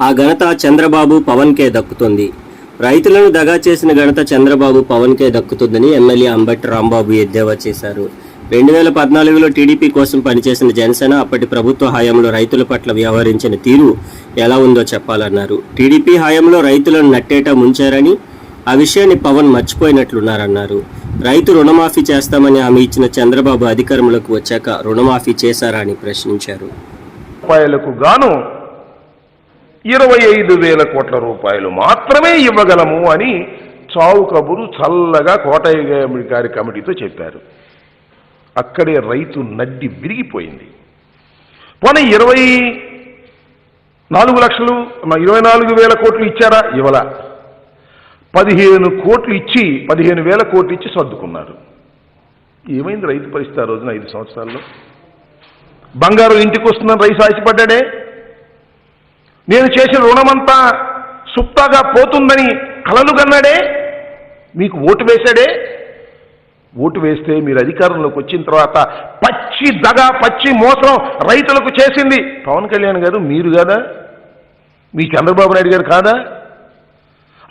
ఆ ఘనత చంద్రబాబు పవన్కే దక్కుతుంది. రైతులను దగా చేసిన ఘనత చంద్రబాబు పవన్కే దక్కుతుందని ఎమ్మెల్యే అంబటి రాంబాబు ఎద్దేవా చేశారు. 2014లో టీడీపీ కోసం పనిచేసిన జనసేన అప్పటి ప్రభుత్వ హయాంలో రైతుల పట్ల వ్యవహరించిన తీరు ఎలా ఉందో చెప్పాలన్నారు. టీడీపీ హయాంలో రైతులను నట్టేట ముంచారని, ఆ విషయాన్ని పవన్ మర్చిపోయినట్లున్నారన్నారు. రైతు రుణమాఫీ చేస్తామని హామీ ఇచ్చిన చంద్రబాబు అధికారంలోకి వచ్చాక రుణమాఫీ చేశారా అని ప్రశ్నించారు. రూపాయలకు గాను 25,000 కోట్ల రూపాయలు మాత్రమే ఇవ్వగలము అని చావు కబురు చల్లగా కోటయ్య గారి కమిటీతో చెప్పారు. అక్కడే రైతు నడ్డి విరిగిపోయింది. పోనీ 24,000 కోట్లు ఇచ్చారా? ఇవ్వల. 15 కోట్లు ఇచ్చి 15,000 కోట్లు ఇచ్చి సర్దుకున్నారు. ఏమైంది రైతు పరిస్థితి ఆ రోజున? 5 సంవత్సరాల్లో బంగారు ఇంటికి వస్తుందని రైతు ఆశపడ్డాడే. నేను చేసిన రుణమంతా సుప్తాగా పోతుందని కలలు కన్నాడే. మీకు ఓటు వేశాడే. ఓటు వేస్తే మీరు అధికారంలోకి వచ్చిన తర్వాత పచ్చి దగా, పచ్చి మోసం రైతులకు చేసింది పవన్ కళ్యాణ్ గారు, మీరు కాదా? మీ చంద్రబాబు నాయుడు గారు కాదా?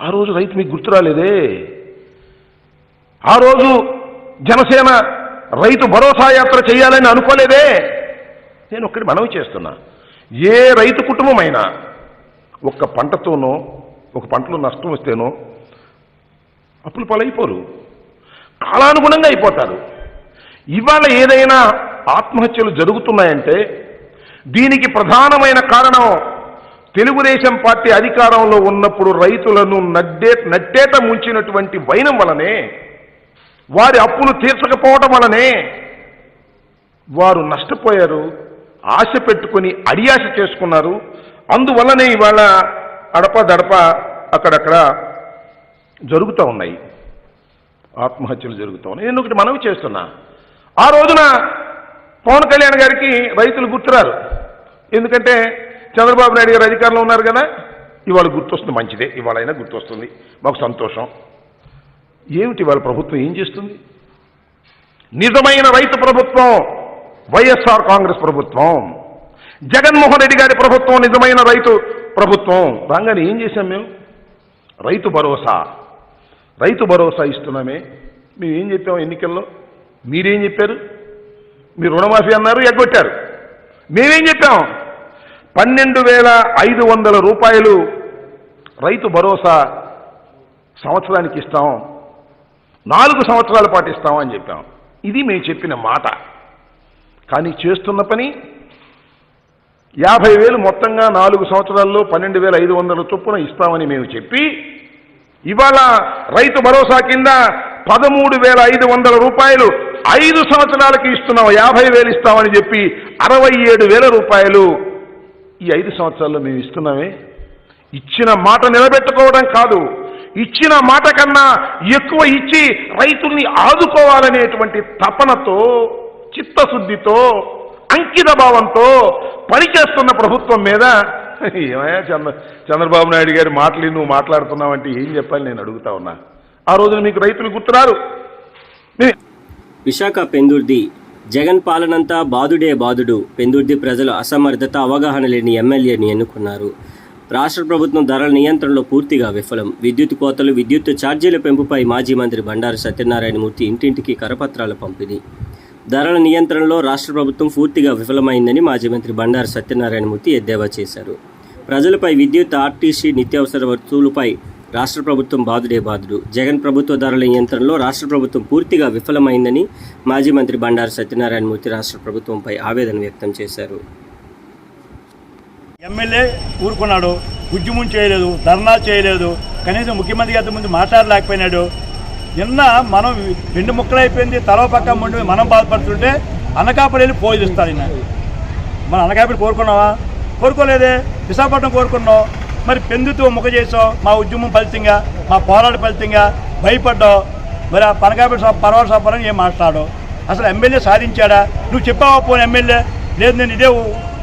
ఆ రోజు రైతు మీకు గుర్తు రాలేదే? ఆ రోజు జనసేన రైతు భరోసా యాత్ర చేయాలని అనుకోలేదే? నేను ఒక్కటి మనవి చేస్తున్నా, ఏ రైతు కుటుంబమైనా ఒక్క పంటతోనో, ఒక పంటలో నష్టం వస్తేనో అప్పులు పాలైపోరు, కాలానుగుణంగా అయిపోతారు. ఇవాళ ఏదైనా ఆత్మహత్యలు జరుగుతున్నాయంటే దీనికి ప్రధానమైన కారణం తెలుగుదేశం పార్టీ అధికారంలో ఉన్నప్పుడు రైతులను నట్టేట ముంచినటువంటి వైనం వలనే, వారి అప్పులు తీర్చకపోవడం వలనే వారు నష్టపోయారు. ఆశ పెట్టుకొని అడియాశ చేసుకున్నారు. అందువల్లనే ఇవాళ అడపదడప అక్కడక్కడ జరుగుతూ ఉన్నాయి, ఆత్మహత్యలు జరుగుతూ ఉన్నాయి. నేను ఒకటి మనవి చేస్తున్నా, ఆ రోజున పవన్ కళ్యాణ్ గారికి రైతులు గుర్తురారు. ఎందుకంటే చంద్రబాబు నాయుడు గారు అధికారంలో ఉన్నారు కదా. ఇవాళ గుర్తొస్తుంది, మంచిదే, ఇవాళైనా గుర్తొస్తుంది, మాకు సంతోషం. ఏమిటి వాళ్ళ ప్రభుత్వం ఏం చేస్తుంది? నిజమైన రైతు ప్రభుత్వం వైఎస్ఆర్ కాంగ్రెస్ ప్రభుత్వం, జగన్మోహన్ రెడ్డి గారి ప్రభుత్వం నిజమైన రైతు ప్రభుత్వం. రాగానే ఏం చేశాం మేము? రైతు భరోసా ఇస్తున్నామే. మేము ఏం చెప్పాము ఎన్నికల్లో? మీరేం చెప్పారు? మీరు రుణమాఫీ అన్నారు, ఎగ్గొట్టారు. మేమేం చెప్పాం? 12,500 రూపాయలు రైతు భరోసా సంవత్సరానికి ఇస్తాం, 4 సంవత్సరాల పాటు ఇస్తామని చెప్పాం. ఇది మేము చెప్పిన మాట. కానీ చేస్తున్న పని 50,000 మొత్తంగా 4 సంవత్సరాల్లో 12,500 చొప్పున ఇస్తామని మేము చెప్పి, ఇవాళ రైతు భరోసా కింద 13,500 రూపాయలు 5 సంవత్సరాలకి ఇస్తున్నాం. 50,000 ఇస్తామని చెప్పి 67,000 రూపాయలు ఈ 5 సంవత్సరాల్లో మేము ఇస్తున్నామే. ఇచ్చిన మాట నిలబెట్టుకోవడం కాదు, ఇచ్చిన మాట కన్నా ఎక్కువ ఇచ్చి రైతుల్ని ఆదుకోవాలనేటువంటి తపనతో, చిత్తశుద్ధితో, అంకిత భావంతో పనిచేస్తున్న ప్రభుత్వం మీద ఏమయ్యా చంద్రబాబు నాయుడు గారి మాటలు నువ్వు మాట్లాడుతున్నావంటే ఏం చెప్పాలి నేను అడుగుతా ఉన్నా. ఆ రోజున మీకు రైతులు గుర్తురారు. విశాఖ పెందుర్ది జగన్ పాలనంతా బాదుడే బాదుడు. పెందుర్ది ప్రజలు అసమర్థత, అవగాహన లేని ఎమ్మెల్యేని ఎన్నుకున్నారు. రాష్ట్ర ప్రభుత్వం ధరల నియంత్రణలో పూర్తిగా విఫలం. విద్యుత్ కోతలు, విద్యుత్ ఛార్జీల పెంపుపై మాజీ మంత్రి బండారు సత్యనారాయణమూర్తి ఇంటింటికి కరపత్రాల పంపిణీ. ధరల నియంత్రణలో రాష్ట్ర ప్రభుత్వం పూర్తిగా విఫలమైందని మాజీ మంత్రి బండారు సత్యనారాయణమూర్తి ఎద్దేవా చేశారు. ప్రజలపై విద్యుత్, ఆర్టీసీ, నిత్యావసర వస్తువులపై రాష్ట్ర ప్రభుత్వం బాదుడే బాదుడు. జగన్ ప్రభుత్వ ధరల నియంత్రణలో రాష్ట్ర ప్రభుత్వం పూర్తిగా విఫలమైందని మాజీ మంత్రి బండారు సత్యనారాయణమూర్తి రాష్ట్ర ప్రభుత్వంపై ఆవేదన వ్యక్తం చేశారు. ఎమ్మెల్యే ఊరుకున్నాడు, ఉద్యమం చేయలేదు, ధర్నా చేయలేదు, కనీసం ముఖ్యమంత్రి గారి ముందు మాట్లాడలేకపోయినాడు. నిన్న మనం 2 ముక్కలు అయిపోయింది, తలో పక్క ముందు మనం బాధపడుతుంటే అనకాపల్లి వెళ్ళి పోజిస్తారు. మనం అనకాపల్లి కోరుకున్నావా? కోరుకోలేదే. విశాఖపట్నం కోరుకున్నావు. మరి పెందుతూ ముఖ చేసావు. మా ఉద్యమం ఫలితంగా, మా పోరాట ఫలితంగా భయపడ్డావు. మరి ఆ పనకాపల్లి పర్వాల సభని ఏం మాట్లాడు? అసలు ఎమ్మెల్యే సాధించాడా? నువ్వు చెప్పావా పోనీ ఎమ్మెల్యే? లేదు నేను ఇదే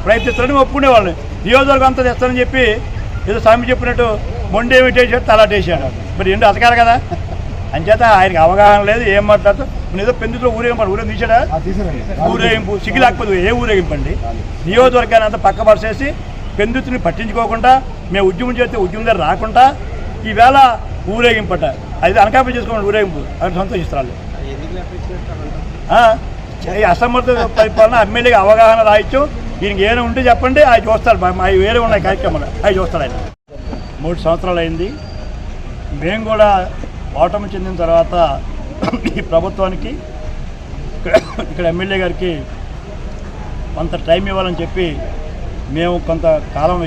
ప్రయత్నిస్తానని ఒప్పుకునేవాళ్ళని. నియోజకవర్గం అంతా తెస్తానని చెప్పి ఏదో స్వామి చెప్పినట్టు మొండేమిటేసాడు, తలాటేసాడు. మరి ఏంటో అతకాలి కదా. అంచేత ఆయనకి అవగాహన లేదు, ఏం మాట్లాడుతూ ఏదో పెందులో ఊరేగింపు తీసాడా? ఊరేగింపు సిగ్గు లేకపోతే ఏ ఊరేగింపండి? నియోజకవర్గాన్ని అంతా పక్క పరిచేసి పెందుతుని పట్టించుకోకుండా మేము ఉద్యమం చేస్తే ఉద్యమం దగ్గర రాకుండా ఈవేళ ఊరేగింపట అది అనకాపల్లి చేసుకోండి ఊరేగింపు అని సంతోషిస్తారు. ఈ అసమర్థ పరిపాలన ఎమ్మెల్యేగా అవగాహన రాయించు. దీనికి ఏమైనా ఉంటే చెప్పండి, అవి చూస్తాడు. అవి వేరే ఉన్నాయి కార్యక్రమాలు, అవి చూస్తాడు ఆయన. 3 సంవత్సరాలు అయింది. మేము కూడా ఓటమి చెందిన తర్వాత ఈ ప్రభుత్వానికి ఇక్కడ ఎమ్మెల్యే గారికి కొంత టైం ఇవ్వాలని చెప్పి మేము కొంత కాలం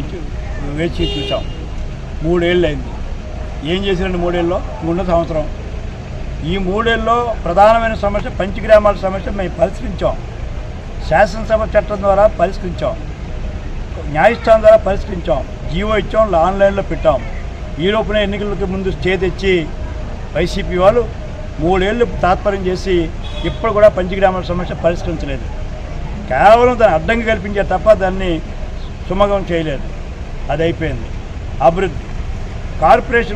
వేచి చూసాం. 3 ఏళ్ళు అయింది. ఏం చేశారండి 3 ఏళ్ళలో? 3 సంవత్సరం. ఈ 3 ఏళ్ళలో ప్రధానమైన సమస్య పంచగ్రామాల సమస్య మేము పరిష్కరించాం. శాసనసభ చట్టం ద్వారా పరిష్కరించాం, న్యాయస్థానం ద్వారా పరిష్కరించాం, జీవో ఇచ్చాం, ఆన్లైన్లో పెట్టాం. ఈ లోపున ఎన్నికలకు ముందు స్టే తెచ్చి వైసీపీ వాళ్ళు 3 ఏళ్ళు తాత్పర్యం చేసి ఇప్పుడు కూడా పంచగ్రామాల సమస్య పరిష్కరించలేదు. కేవలం దాన్ని అడ్డంగా కల్పించారు తప్ప దాన్ని సుమగం చేయలేదు. అది అయిపోయింది. అభివృద్ధి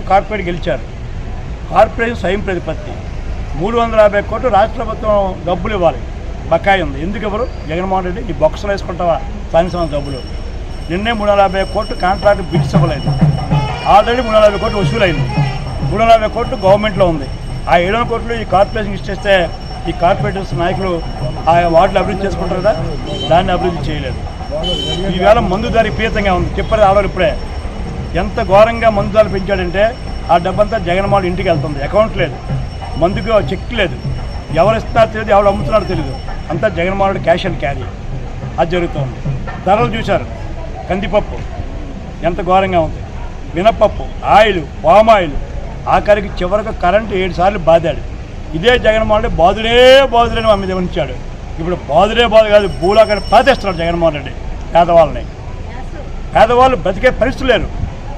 కార్పొరేట్ గెలిచారు. కార్పొరేషన్ స్వయం ప్రతిపత్తి 350 కోట్లు రాష్ట్ర ప్రభుత్వం డబ్బులు ఇవ్వాలి, బకాయి ఉంది. ఎందుకు ఎవరు? జగన్మోహన్ రెడ్డి ఈ బొక్సలు వేసుకుంటావా సాయంత్రం డబ్బులు? నిన్నే 350 కోట్లు కాంట్రాక్ట్ బిల్స్ ఇవ్వలేదు. ఆల్రెడీ 350 కోట్లు వసూలైంది. 350 కోట్లు గవర్నమెంట్లో ఉంది. ఆ 700 కోట్లు ఈ కార్పొరేషన్ ఇచ్చేస్తే ఈ కార్పొరేటర్స్ నాయకులు ఆ వార్డులు అభివృద్ధి చేసుకుంటారు కదా, దాన్ని అభివృద్ధి చేయలేదు. ఈవేళ మందు ధర విపరీతంగా ఉంది. చెప్పారు ఆడవాళ్ళు ఇప్పుడే ఎంత ఘోరంగా మందు ధరలు పెంచాడంటే ఆ డబ్బంతా జగన్మోహన్ ఇంటికి వెళ్తుంది. అకౌంట్ లేదు, మందుకు చెక్ లేదు, ఎవరు ఇస్తున్నారో తెలియదు, ఎవరు అమ్ముతున్నారో తెలియదు. అంతా జగన్మోహన్ క్యాష్ అండ్ క్యారీ. అది జరుగుతుంది. ధరలు చూశారు. కందిపప్పు ఎంత ఘోరంగా ఉంది, మినపప్పు, ఆయిల్, పామ్ ఆయిల్, ఆఖరికి చివరికి కరెంటు 7 సార్లు బాదాడు. ఇదే జగన్మోహన్ రెడ్డి బాదులేని మా మీద ఉంచాడు. ఇప్పుడు బాదు కాదు, భూలాగా పాతేస్తున్నాడు జగన్మోహన్ రెడ్డి పేదవాళ్ళు బ్రతికే పరిస్థితులు లేరు.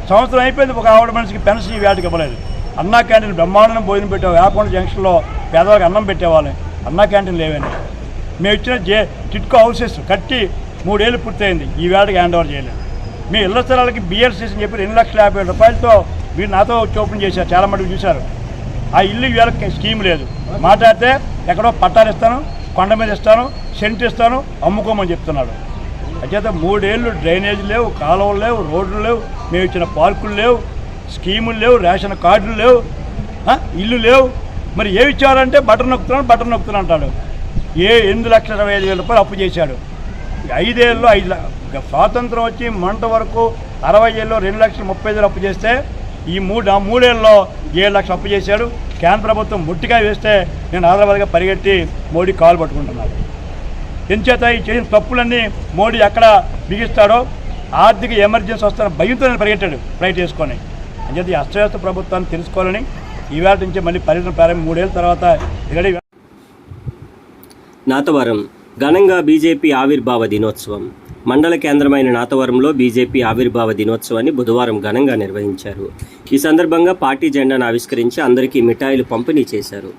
సంవత్సరం అయిపోయింది, ఒక ఆవిడ మనిషికి పెన్షన్ ఈ వేటకి ఇవ్వలేదు. అన్నా క్యాంటీన్ బ్రహ్మాండం భోజనం పెట్టావు. వేపకొండ జంక్షన్లో పేదవాళ్ళకి అన్నం పెట్టేవాళ్ళని. అన్నా క్యాంటీన్ లేవండి. మేము ఇచ్చిన టిట్కో హౌసెస్ కట్టి 3 ఏళ్ళు పూర్తయింది, ఈ వేటకి హ్యాండ్ ఓవర్ చేయలేదు. మీ ఇళ్ల స్థలాలకి BRCS అని చెప్పి 2,50,000 రూపాయలతో మీరు నాతో ఓపెన్ చేశారు, చాలా మటుకు చూశారు. ఆ ఇల్లు వేళకి స్కీమ్ లేదు. మాట్లాడితే ఎక్కడో పట్టాలు ఇస్తాను, కొండ మీద ఇస్తాను, సెంట్ ఇస్తాను, అమ్ముకోమని చెప్తున్నాడు. అంచేత 3 ఏళ్ళు డ్రైనేజ్ లేవు, కాలువలు లేవు, రోడ్లు లేవు, మేము ఇచ్చిన పార్కులు లేవు, స్కీములు లేవు, రేషన్ కార్డులు లేవు, ఇల్లు లేవు. మరి ఏమి ఇచ్చారంటే బటన్ నొక్కుతున్నాను అంటాడు. 8,25,000 రూపాయలు అప్పు చేశాడు. 5 ఏళ్ళలో స్వాతంత్రం వచ్చి మంట వరకు 60 ఏళ్ళలో 2,30,000 అప్పు చేస్తే ఈ 3 ఏళ్ళలో 7 లక్షలు అప్పు చేశాడు. కేంద్ర ప్రభుత్వం ముట్టిగా వేస్తే నేను హైదరాబాద్గా పరిగెట్టి మోడీ కాలు పట్టుకుంటున్నాడు. ఎంచేత ఈ చేసిన తప్పులన్నీ మోడీ ఎక్కడ బిగిస్తాడో, ఆర్థిక ఎమర్జెన్సీ వస్తున్న భయంతో నేను పరిగెట్టాడు ఫ్లైట్ వేసుకొని. అంచేత ఈ అస్తవ్యస్త ప్రభుత్వాన్ని తెలుసుకోవాలని ఈవేళ నుంచి మళ్ళీ పర్యటన ప్రారంభం 3 ఏళ్ళ తర్వాత ఇక్కడ నాతవరం ఘనంగా బీజేపీ ఆవిర్భావ దినోత్సవం. మండల కేంద్రమైన నాతవరంలో బీజేపీ ఆవిర్భావ దినోత్సవాన్ని బుధవారం ఘనంగా నిర్వహించారు. ఈ సందర్భంగా పార్టీ జెండాను ఆవిష్కరించి అందరికీ మిఠాయిలు పంపిణీ చేశారు.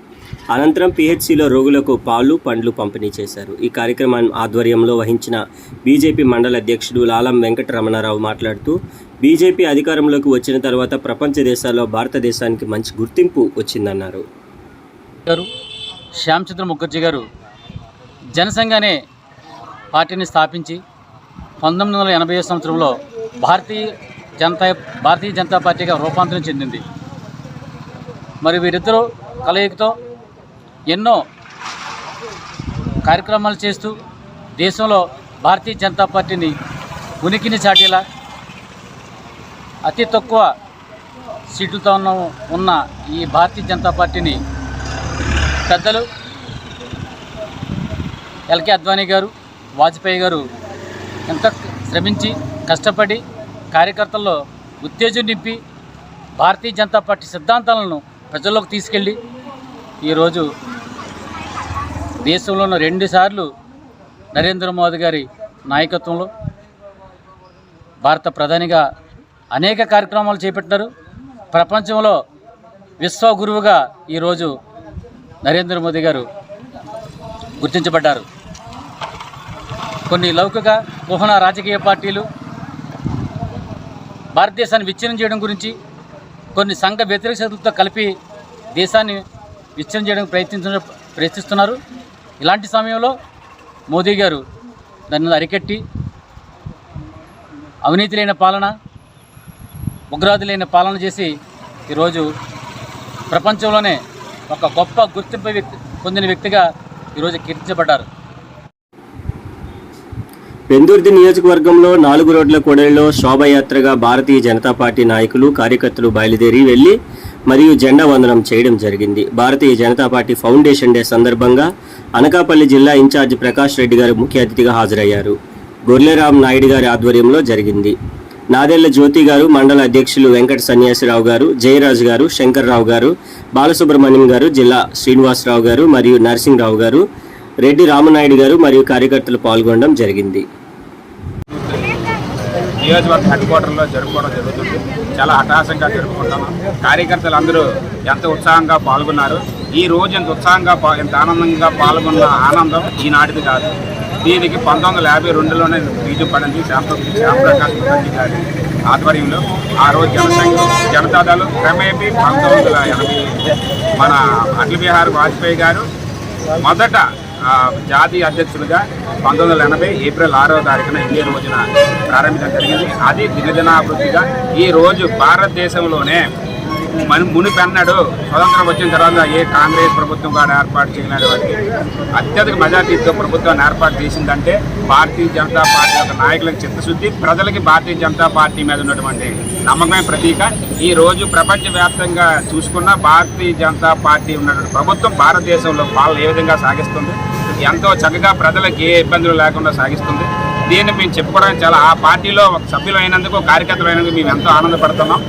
అనంతరం PHCలో రోగులకు పాలు, పండ్లు పంపిణీ చేశారు. ఈ కార్యక్రమాన్ని ఆధ్వర్యంలో వహించిన బీజేపీ మండల అధ్యక్షుడు లాలం వెంకటరమణారావు మాట్లాడుతూ, బీజేపీ అధికారంలోకి వచ్చిన తర్వాత ప్రపంచ దేశాల్లో భారతదేశానికి మంచి గుర్తింపు వచ్చిందన్నారు. శ్యామచంద్ర ముఖర్జీ గారు జనసంఘ్ పార్టీని స్థాపించి 1980 సంవత్సరంలో భారతీయ జనతా పార్టీగా రూపాంతరం చెందింది. మరి వీరిద్దరూ కలయికతో ఎన్నో కార్యక్రమాలు చేస్తూ దేశంలో భారతీయ జనతా పార్టీని ఉనికిని చాటేలా అతి తక్కువ సీట్లతో ఉన్న ఈ భారతీయ జనతా పార్టీని పెద్దలు ఎల్కే అద్వానీ గారు, వాజ్పేయి గారు ఎంత శ్రమించి కష్టపడి కార్యకర్తల్లో ఉత్తేజం నింపి భారతీయ జనతా పార్టీ సిద్ధాంతాలను ప్రజల్లోకి తీసుకెళ్ళి ఈరోజు దేశంలోనూ 2 సార్లు నరేంద్ర మోదీ గారి నాయకత్వంలో భారత ప్రధానిగా అనేక కార్యక్రమాలు చేపట్టారు. ప్రపంచంలో విశ్వగురువుగా ఈరోజు నరేంద్ర మోదీ గారు గుర్తించబడ్డారు. కొన్ని లౌకిక ఊహన రాజకీయ పార్టీలు భారతదేశాన్ని విచ్ఛిన్నం చేయడం గురించి, కొన్ని సంఘ వ్యతిరేక శక్తులతో కలిపి దేశాన్ని విచ్ఛిన్నం చేయడానికి ప్రయత్నిస్తున్నారు. ఇలాంటి సమయంలో మోదీ గారు దాన్ని అరికట్టి అవినీతి లేని పాలన, ఉగ్రవాది లేని పాలన చేసి ఈరోజు ప్రపంచంలోనే ఒక గొప్ప గుర్తింపు పొందిన వ్యక్తిగా ఈరోజు కీర్తించబడ్డారు. పెందుర్తి నియోజకవర్గంలో 4 రోడ్ల కూడలిలో శోభయాత్రగా భారతీయ జనతా పార్టీ నాయకులు, కార్యకర్తలు బయలుదేరి వెళ్లి మరియు జెండా వందనం చేయడం జరిగింది. Bharatiya Janata party foundation day సందర్భంగా అనకాపల్లి జిల్లా ఇన్ఛార్జి ప్రకాష్ రెడ్డి గారు ముఖ్య అతిథిగా హాజరయ్యారు. గొర్లెరాం నాయుడు గారి ఆధ్వర్యంలో జరిగింది. నాదెళ్ల జ్యోతి గారు, మండల అధ్యక్షులు వెంకట సన్యాసిరావు గారు, జయరాజు గారు, శంకర్రావు గారు, బాలసుబ్రహ్మణ్యం గారు, జిల్లా శ్రీనివాసరావు గారు మరియు నరసింహరావు గారు, రెడ్డి రామనాయుడు గారు మరియు కార్యకర్తలు పాల్గొనడం జరిగింది. నియోజకవర్గ హెడ్ క్వార్టర్లో జరుపుకోవడం జరుగుతుంది. చాలా అట్టహాసంగా జరుపుకుంటున్నాం. కార్యకర్తలు అందరూ ఎంత ఉత్సాహంగా పాల్గొన్నారు. ఈ రోజు ఎంత ఉత్సాహంగా ఎంత ఆనందంగా పాల్గొన్న ఆనందం ఈనాటిది కాదు. దీనికి 1952లోనే బీజం పడింది శ్యామప్రకాశ్ ముఖర్జీ గారి ఆధ్వర్యంలో. ఆ రోజు జనతాదళం క్రమేపీ 1980 మన అటల్ బిహారీ వాజ్పేయి గారు మొదట జాతీయ అధ్యక్షులుగా 1980 ఏప్రిల్ 6వ తారీఖున ఇదే రోజున ప్రారంభించడం జరిగింది. అది దినదినాభివృద్ధిగా ఈ రోజు భారతదేశంలోనే మునిపెన్నడు స్వతంత్రం వచ్చిన తర్వాత ఏ కాంగ్రెస్ ప్రభుత్వం కూడా ఏర్పాటు చేయలేని వారికి అత్యధిక మెజార్టీతో ప్రభుత్వాన్ని ఏర్పాటు చేసిందంటే భారతీయ జనతా పార్టీ యొక్క నాయకులకు చిత్తశుద్ధి, ప్రజలకి భారతీయ జనతా పార్టీ మీద ఉన్నటువంటి నమ్మకమే ప్రతీక. ఈ రోజు ప్రపంచవ్యాప్తంగా చూసుకున్న భారతీయ జనతా పార్టీ ఉన్నటువంటి ప్రభుత్వం భారతదేశంలో పాలన ఏ విధంగా సాగిస్తుంది, ఎంతో చక్కగా ప్రజలకు ఏ ఇబ్బందులు లేకుండా సాగిస్తుంది. దీన్ని మేము చెప్పుకోవడానికి చాలా ఆ పార్టీలో సభ్యులు అయినందుకు, కార్యకర్తలు అయినందుకు మేము ఎంతో ఆనందపడుతున్నాం.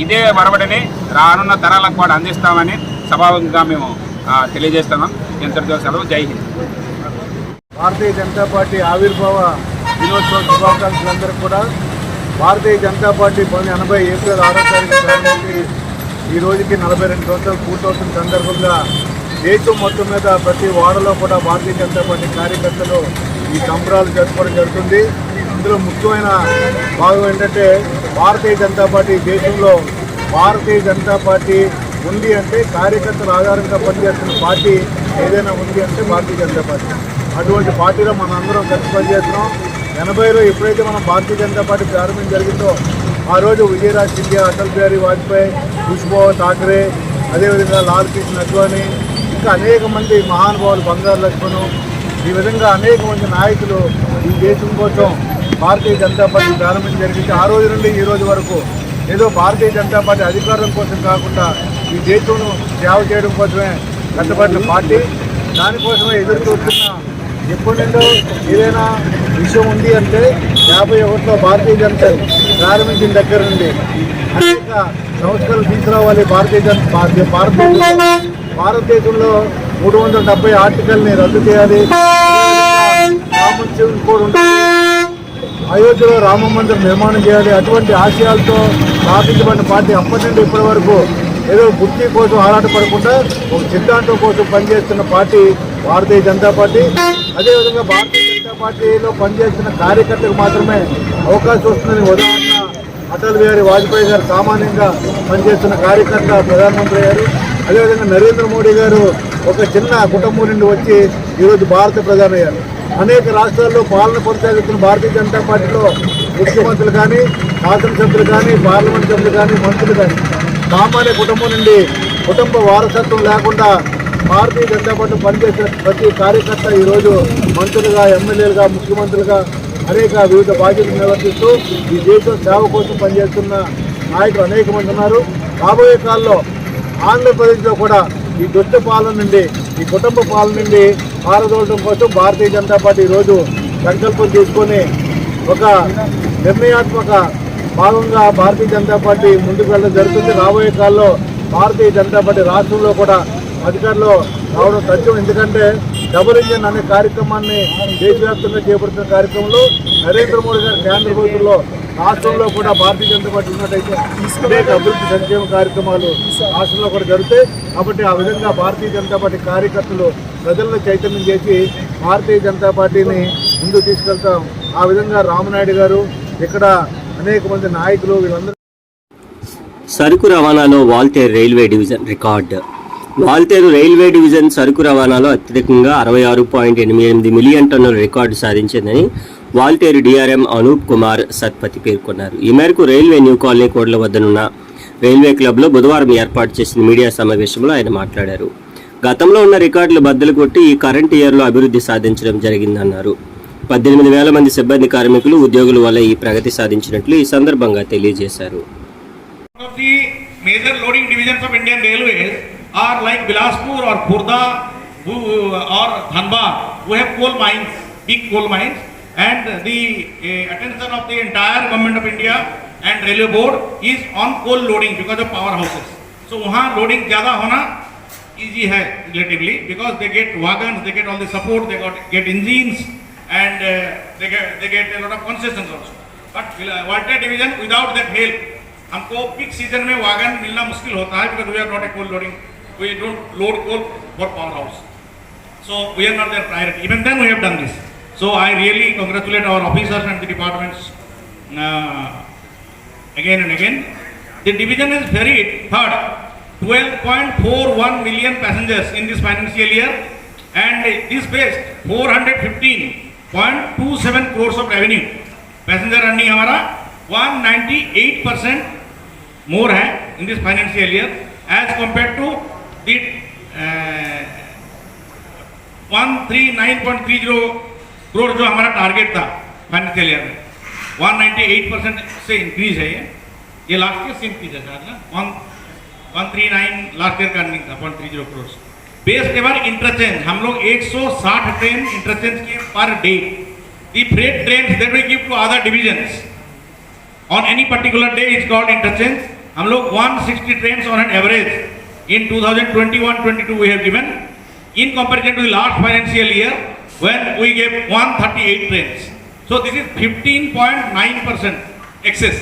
ఇదే వరవడిని రానున్న తరాలకు కూడా అందిస్తామని సభాముఖంగా మేము తెలియజేస్తున్నాం. ఇంతటితో సెలవు. జై హింద్. భారతీయ జనతా పార్టీ ఆవిర్భావ దినోత్సవ శుభాకాంక్షలందరికీ కూడా భారతీయ జనతా పార్టీ 1980 ఏప్రిల్ 6వ తారీఖు ప్రారంభించి ఈ రోజుకి 42 సంవత్సరాలు పూర్తవుతున్న సందర్భంగా దేశం మొత్తం మీద ప్రతి వాడలో కూడా భారతీయ జనతా పార్టీ కార్యకర్తలు ఈ సంబరాలు జరుపుకోవడం జరుగుతుంది. ఇందులో ముఖ్యమైన భాగం ఏంటంటే భారతీయ జనతా పార్టీ దేశంలో భారతీయ జనతా పార్టీ ఉంది అంటే కార్యకర్తల ఆధారంగా పనిచేస్తున్న పార్టీ ఏదైనా ఉంది అంటే భారతీయ జనతా పార్టీ. అటువంటి పార్టీలో మనం అందరం కలిసి పనిచేస్తున్నాం. 80లో ఎప్పుడైతే మనం భారతీయ జనతా పార్టీ ప్రారంభం జరిగిందో ఆ రోజు విజయరాజ్ సింధియా, అటల్ బిహారీ వాజ్పేయి, ఖుష్బూ ఠాకరే, అదేవిధంగా లాల్ కృష్ణ అద్వానీ, ఇంకా అనేక మంది మహానుభావులు, బంగారు లక్ష్మణ్, ఈ విధంగా అనేక మంది నాయకులు ఈ దేశం కోసం భారతీయ జనతా పార్టీ ప్రారంభించడం జరిగింది. ఆ రోజు నుండి ఈ రోజు వరకు ఏదో భారతీయ జనతా పార్టీ అధికారం కోసం కాకుండా ఈ దేశంలో సేవ చేయడం కోసమే కట్టబడిన పార్టీ. దానికోసమే ఎదురు చూస్తున్న ఎప్పటి నుండో ఏదైనా విషయం ఉంది అంటే 51లో భారతీయ జనతా ప్రారంభించిన దగ్గర నుండి అనేక సంస్కరణలు తీసుకురావాలి. భారతదేశంలో 370 ఆర్టికల్ని రద్దు చేయాలి. రామోత్సవం కూడా ఉండాలి. అయోధ్యలో రామ మందిరం నిర్మాణం చేయాలి. అటువంటి ఆశయాలతో స్థాపించబడిన పార్టీ అప్పటి నుండి ఇప్పటి వరకు ఏదో గుర్తి కోసం ఆరాటపడకుండా ఒక సిద్ధాంతం కోసం పనిచేస్తున్న పార్టీ భారతీయ జనతా పార్టీ. అదేవిధంగా భారతీయ జనతా పార్టీలో పనిచేస్తున్న కార్యకర్తలకు మాత్రమే అవకాశం వస్తుందని ఉదాహరణ అటల్ బిహారీ వాజ్పేయి గారు సామాన్యంగా పనిచేస్తున్న కార్యకర్త ప్రధానమంత్రి అయ్యారు. అదేవిధంగా నరేంద్ర మోడీ గారు ఒక చిన్న కుటుంబం నుండి వచ్చి ఈరోజు భారత ప్రధాని అయ్యారు. అనేక రాష్ట్రాల్లో పాలన కొనసాగుతున్న భారతీయ జనతా పార్టీలో ముఖ్యమంత్రులు కానీ, శాసనసభ్యులు కానీ, పార్లమెంట్ సభ్యులు కానీ, మంత్రులు కానీ సామాన్య కుటుంబం నుండి కుటుంబ వారసత్వం లేకుండా భారతీయ జనతా పార్టీ పనిచేసిన ప్రతి కార్యకర్త ఈరోజు మంత్రులుగా, ఎమ్మెల్యేలుగా, ముఖ్యమంత్రులుగా అనేక వివిధ బాధ్యతలు నిర్వర్తిస్తూ ఈ దేశం సేవ కోసం పనిచేస్తున్న నాయకులు అనేక మంది ఉన్నారు. రాబోయే కాలంలో ఆంధ్రప్రదేశ్లో కూడా ఈ దుష్ట పాలన నుండి, ఈ కుటుంబ పాలన నుండి పారదోలడం కోసం భారతీయ జనతా పార్టీ ఈరోజు సంకల్పం తీసుకొని ఒక నిర్ణయాత్మక భాగంగా భారతీయ జనతా పార్టీ ముందుకు వెళ్ళడం జరుగుతుంది. రాబోయే కాలంలో భారతీయ జనతా పార్టీ రాష్ట్రంలో కూడా అధికారంలో రావడం సత్యం. ఎందుకంటే డబుల్ ఇంజన్ అనే కార్యక్రమాన్ని దేశవ్యాప్తంగా చేపడుతున్న కార్యక్రమంలో నరేంద్ర మోడీ గారి కేంద్ర ప్రభుత్వంలో రాష్ట్రంలో కూడా భారతీయ జనతా పార్టీ ఉన్నట్టయితే అనేక అభివృద్ధి సంక్షేమ కార్యక్రమాలు రాష్ట్రంలో కూడా జరుగుతాయి. కాబట్టి ఆ విధంగా భారతీయ జనతా పార్టీ కార్యకర్తలు ప్రజలను చైతన్యం చేసి భారతీయ జనతా పార్టీని ముందుకు తీసుకెళ్తాం. ఆ విధంగా రామనాయుడు గారు, ఇక్కడ అనేక మంది నాయకులు వీళ్ళందరూ. సరుకు రవాణాలో Waltair railway division record. Waltair railway division సరుకు రవాణాలో అత్యధికంగా 66.88 మిలియన్ టన్నుల రికార్డు సాధించిందని వాల్తేరు డిఆర్ఎం అనూప్ కుమార్ సత్పతి పేర్కొన్నారు. ఈ మేరకు రైల్వే న్యూ కాలనీ కోడ్ల వద్దనున్న రైల్వే క్లబ్లో బుధవారం ఏర్పాటు చేసిన మీడియా సమావేశంలో ఆయన మాట్లాడారు. గతంలో ఉన్న రికార్డులు బద్దలు కొట్టి ఈ కరెంట్ ఇయర్లో అభివృద్ధి సాధించడం జరిగిందన్నారు. 18,000 మంది సిబ్బంది కార్మికులు ఉద్యోగుల వల్ల ఈ ప్రగతి సాధించినట్లు ఈ సందర్భంగా తెలియజేశారు. The major loading divisions of Indian Railways are like Bilaspur or Khurda or Dhanbad, who have coal mines, big coal mines, and the attention of the entire government of India and railway board is on coal loading because of powerhouses. So वहाँ loading ज़्यादा होना easy है relatively because they get wagons, they get all the support, they get engines, and they get a lot of concessions also. But Walter division without that help, हमको peak season में wagon मिलना मुश्किल होता है because we are not a coal loading, we don't load coal for powerhouse. So we are not their priority. Even then we have done this. So I really congratulate our officers and the departments again and again. The division is varied. Third, 12.41 million passengers in this financial year, and this based 415.27 crores of revenue. Passenger earning हमारा 198% more है in this financial year as compared to the 139.30 crore जो हमारा target था financial year में. 198% से increase है ये last year से इंक्रीज है ना. 139 लास्ट ईयर का अर्निंग था 0.30 करोड़. बेस्ट एवर इंटरचेंज हम लोग 160 ट्रेन इंटरचेंज किए per day. The freight train that we give to other divisions on any particular day is called interchange. हम लोग 160 train on an average in 2021-22 we have given in comparison to the last financial year when we gave 138 trains. So this is 15.9% excess.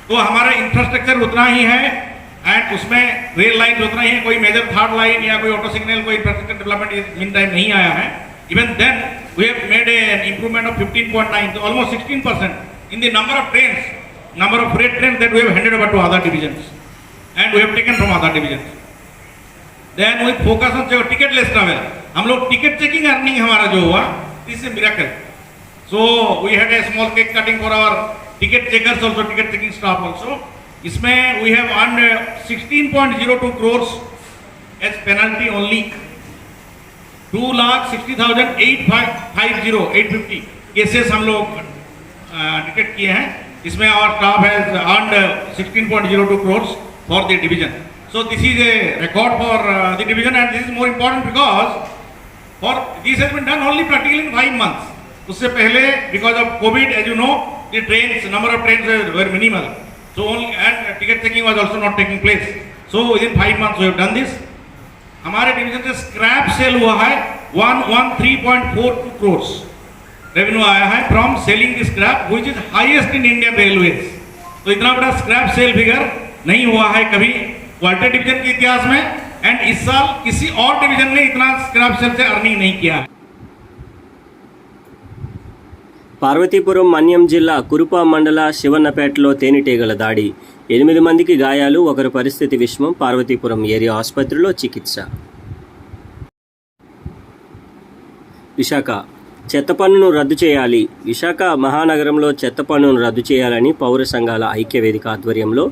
तो हमारा infrastructure उतना ही है and उसमें rail line उतना ही है. कोई मेजर थर्ड लाइन या कोई ऑटो सिग्नल कोई इंफ्रास्ट्रक्चर डेवलपमेंट मीन टाइम नहीं आया है. Even then we have made an improvement of 15.9, so almost 16% in the number of trains, number of freight trains that we have handed over to other divisions and we have taken from other divisions. Then we focus on ticketless travel. हम लोग ticket checking earning हमारा जो हुआ, this is a miracle. So we had a small cake cutting for our ticket checkers also, ticket checking staff also. इसमें we have earned 16.02 crores as penalty only. 2,60,850 cases हम लोग ticket किए हैं. इसमें our staff has earned 16.02 crores for the division. So this is a record for the division, and this is more important because this has been done only practically in 5 months. उससे पहले because of COVID, as you know, the trains, number of trains were minimal. So only and ticket checking was also not taking place. So within 5 months we have done this. हमारे division से scrap cell हुआ है 113.42 crores revenue आया है from selling the scrap which is highest in Indian railways. तो इतना बड़ा scrap cell figure नहीं हुआ है कभी वाल्टर डिवीजन के इतिहास में, एंड इस साल किसी और डिवीजन ने इतना स्क्रैप सेल से अर्निंग नहीं किया. పార్వతీపురం మన్యం జిల్లా కురుపా మండల శివన్నపేటలో తేనెటీగల దాడి, 8 మందికి గాయాలు, ఒకరి పరిస్థితి విషమం. పార్వతీపురం ఏరియా ఆసుపత్రిలో చికిత్స. విశాఖ చెత్త పన్నును రద్దు చేయాలి. విశాఖ మహానగరంలో చెత్త పన్నును రద్దు చేయాలని పౌర సంఘాల ఐక్యవేదిక ఆధ్వర్యంలో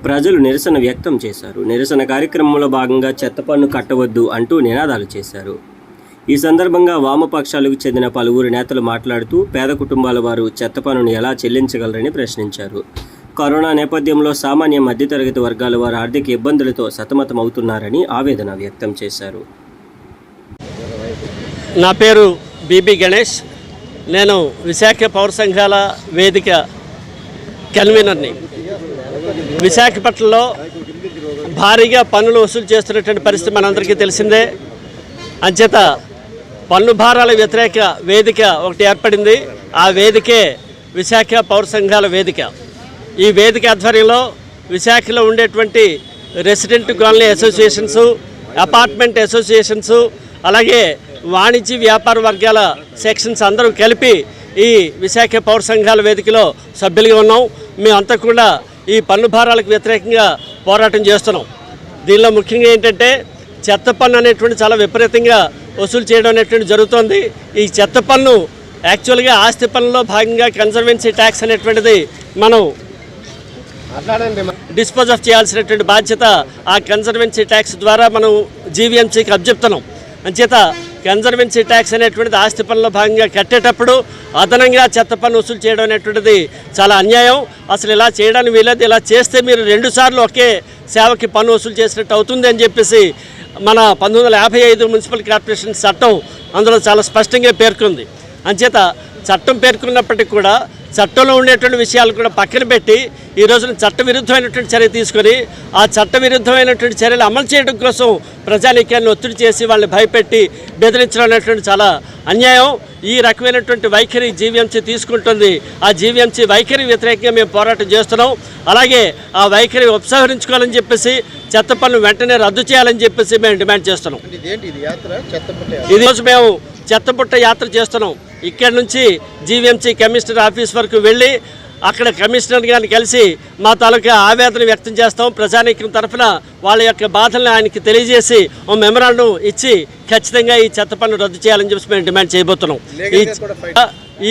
ప్రజలు నిరసన వ్యక్తం చేశారు. నిరసన కార్యక్రమంలో భాగంగా చెత్త పన్ను కట్టవద్దు అంటూ నినాదాలు చేశారు. ఈ సందర్భంగా వామపక్షాలకు చెందిన పలువురు నేతలు మాట్లాడుతూ పేద కుటుంబాల వారు చెత్త పన్నును ఎలా చెల్లించగలరని ప్రశ్నించారు. కరోనా నేపథ్యంలో సామాన్య మధ్యతరగతి వర్గాల వారు ఆర్థిక ఇబ్బందులతో సతమతమవుతున్నారని ఆవేదన వ్యక్తం చేశారు. నా పేరు బీబీ గణేష్. నేను విశాఖ పౌర సంఘాల వేదిక కన్వీనర్ని. విశాఖపట్నంలో భారీగా పన్నులు వసూలు చేస్తున్నటువంటి పరిస్థితి మనందరికీ తెలిసిందే. అంచేత పన్ను భారాల వ్యతిరేక వేదిక ఒకటి ఏర్పడింది. ఆ వేదికే విశాఖ పౌర సంఘాల వేదిక. ఈ వేదిక ఆధ్వర్యంలో విశాఖలో ఉండేటువంటి resident colony associations, apartment associations, అలాగే వాణిజ్య వ్యాపార వర్గాల సెక్షన్స్ అందరూ కలిపి ఈ విశాఖ పౌర సంఘాల వేదికలో సభ్యులుగా ఉన్నాం. మేమంతా కూడా ఈ పన్ను భారాలకు వ్యతిరేకంగా పోరాటం చేస్తున్నాం. దీనిలో ముఖ్యంగా ఏంటంటే చెత్త పన్ను అనేటువంటి చాలా విపరీతంగా వసూలు చేయడం అనేటువంటి జరుగుతోంది. ఈ చెత్త పన్ను యాక్చువల్గా ఆస్తి పన్నులో భాగంగా కన్జర్వెన్సీ ట్యాక్స్ అనేటువంటిది మనం డిస్పోజ్ ఆఫ్ చేయాల్సినటువంటి బాధ్యత ఆ కన్జర్వెన్సీ ట్యాక్స్ ద్వారా మనం జీవీఎంసీకి అప్పచెప్తున్నాం. అంచేత కన్జర్వెన్సీ ట్యాక్స్ అనేటువంటిది ఆస్తి పన్నులో భాగంగా కట్టేటప్పుడు అదనంగా చెత్త పన్ను వసూలు చేయడం అనేటువంటిది చాలా అన్యాయం. అసలు ఇలా చేయడానికి వీలేదు. ఇలా చేస్తే మీరు 2 సార్లు ఒకే సేవకి పన్ను వసూలు చేసినట్టు అవుతుంది అని చెప్పేసి మన 1955 మున్సిపల్ కార్పొరేషన్ చట్టం అందులో చాలా స్పష్టంగా పేర్కొంది. అంచేత చట్టం పేర్కొన్నప్పటికీ కూడా చట్టంలో ఉండేటువంటి విషయాలు కూడా పక్కన పెట్టి ఈ రోజున చట్టవిరుద్ధమైనటువంటి చర్య తీసుకొని ఆ చట్టవిరుద్ధమైనటువంటి చర్యలు అమలు చేయడం కోసం ప్రజానీకాన్ని ఒత్తిడి చేసి వాళ్ళని భయపెట్టి బెదిరించడం అనేటువంటి చాలా అన్యాయం. ఈ రకమైనటువంటి వైఖరి జీవీఎంసీ తీసుకుంటుంది. ఆ జీవీఎంసీ వైఖరి వ్యతిరేకంగా మేము పోరాటం చేస్తున్నాం. అలాగే ఆ వైఖరి ఉపసంహరించుకోవాలని చెప్పేసి చెత్త పన్ను వెంటనే రద్దు చేయాలని చెప్పేసి మేము డిమాండ్ చేస్తున్నాం. ఈ రోజు మేము చెత్తబుట్ట యాత్ర చేస్తున్నాం. ఇక్కడి నుంచి జీవీఎంసీ కమిషనర్ ఆఫీస్ వరకు వెళ్ళి అక్కడ కమిషనర్ గారిని కలిసి మా తాలూకా ఆవేదన వ్యక్తం చేస్తాం. ప్రజానీకం తరఫున వాళ్ళ యొక్క బాధలను ఆయనకి తెలియజేసి ఓ మెమరాండం ఇచ్చి ఖచ్చితంగా ఈ చెత్త పన్ను రద్దు చేయాలని చెప్పి మేము డిమాండ్ చేయబోతున్నాం.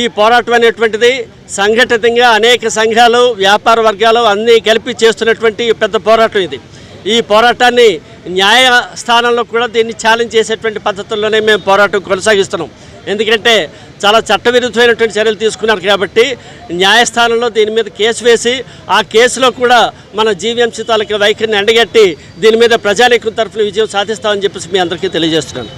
ఈ పోరాటం అనేటువంటిది సంఘటితంగా అనేక సంఘాలు, వ్యాపార వర్గాలు అన్నీ కలిపి చేస్తున్నటువంటి పెద్ద పోరాటం ఇది. ఈ పోరాటాన్ని న్యాయస్థానంలో కూడా దీన్ని ఛాలెంజ్ చేసేటువంటి పద్ధతుల్లోనే మేము పోరాటం కొనసాగిస్తున్నాం. ఎందుకంటే చాలా చట్టవిరుద్ధమైనటువంటి చర్యలు తీసుకున్నారు కాబట్టి న్యాయస్థానంలో దీని మీద కేసు వేసి ఆ కేసులో కూడా మన జీవీఎంసీ తాలూకా వైఖరిని ఎండగట్టి దీని మీద ప్రజానీకం తరఫున విజయం సాధిస్తామని చెప్పేసి మీ అందరికీ తెలియజేస్తున్నాను.